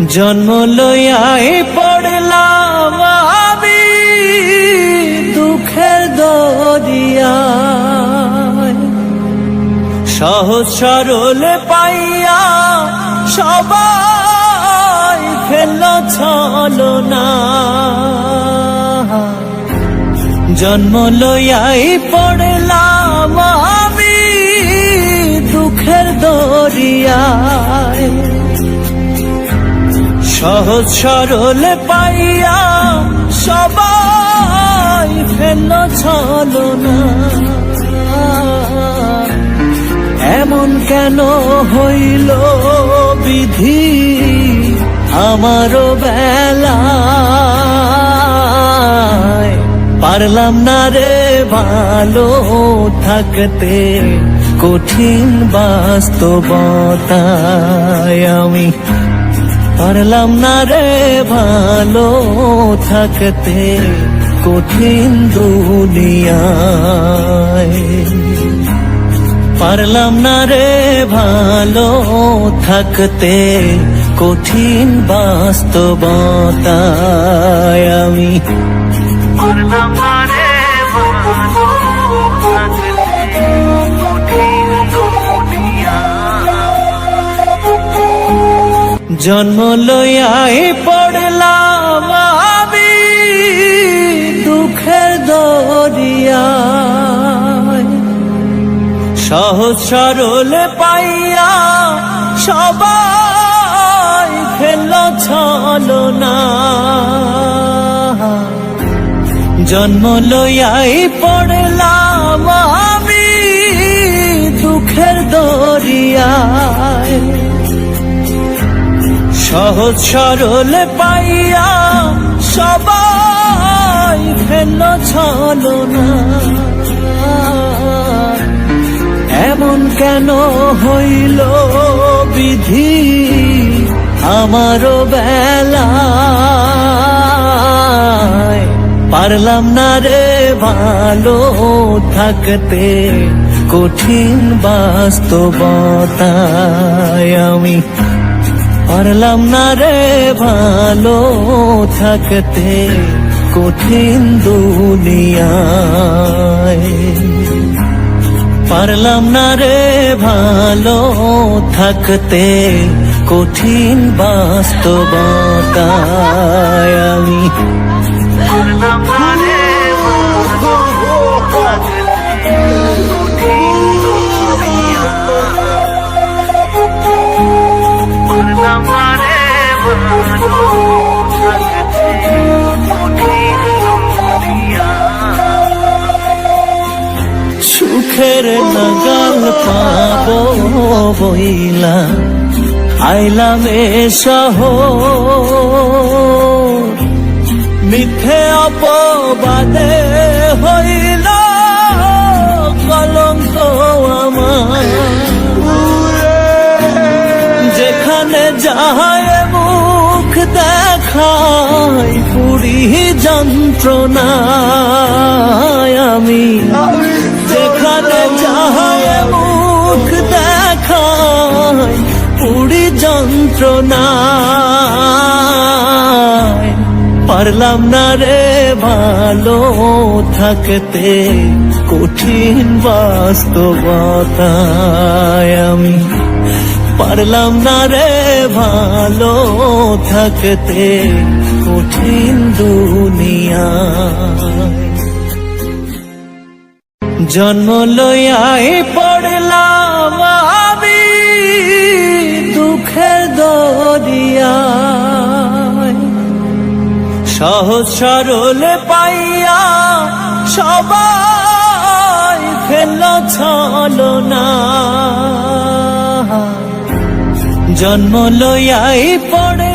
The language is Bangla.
জন্ম লইয়াই পড়লাম আমি দুঃখের দরিয়ায়, সহজ সরল পাইয়া সবাই ফেলল ছলনা। জন্ম লইয়াই পড়লাম আমি দুঃখের দরিয়ায়, সহজ সরল পাইয়া সবাই ফেলল ছলনা। এমন কেন হইল বিধি আমারও বেলায়, পারলাম না রে ভালো থাকতে কঠিন বাস্তবতায়। আমি পারলাম না রে ভালো থাকতে কঠিন দুনিয়ায়, পারলাম না রে ভালো থাকতে কঠিন বাস্তবতায়। আমি পারলাম না রে ভালো থাকতে কঠিন দুনিয়ায়। জন্ম লইয়াই পড়লাম আমি দুঃখের দরিয়ায়, সহজ সরল পাইয়া সবাই ফেলল ছলনা। জন্ম লইয়াই পড়লাম আমি দুঃখের দরিয়ায়, সহজ সরল পাইয়া সবাই ফেলল ছলনা। এমন কেন হইল বিধি আমারও বেলায়, পারলাম না রে ভালো থাকতে কঠিন বাস্তবতায়। আমি পারলাম না রে ভালো থাকতে কঠিন দুনিয়ায়, পারলাম না রে ভালো থাকতে কঠিন বাস্তবতায়। আমি পারলাম না রে ভালো থাকতে কঠিন দুনিয়ায়, পারলাম না রে ভালো থাকতে কঠিন দুনিয়ায়। সুখের নাগাল পাবো বইলা আইলাম এ শহর, মিথ্যে অপবাদে হইল কলঙ্ক আমার। যেখানে যাহায় মুখ দেখায় পুরি যন্ত্রণায়। আমি যেখানে যাহায় মুখ দেখায় পুরি যন্ত্রণায়, পারলাম না রে ভালো থাকতে কঠিন বাস্তবতায়। আমি পারলাম না রে ভালো থাকতে কঠিন দুনিয়ায়। জন্ম লইয়াই পড়লাম আমি দুঃখের দরিয়ায়, সহজ সরল পাইয়া সবাই ফেলল ছলনা। জন্ম লইয়াই পড়ে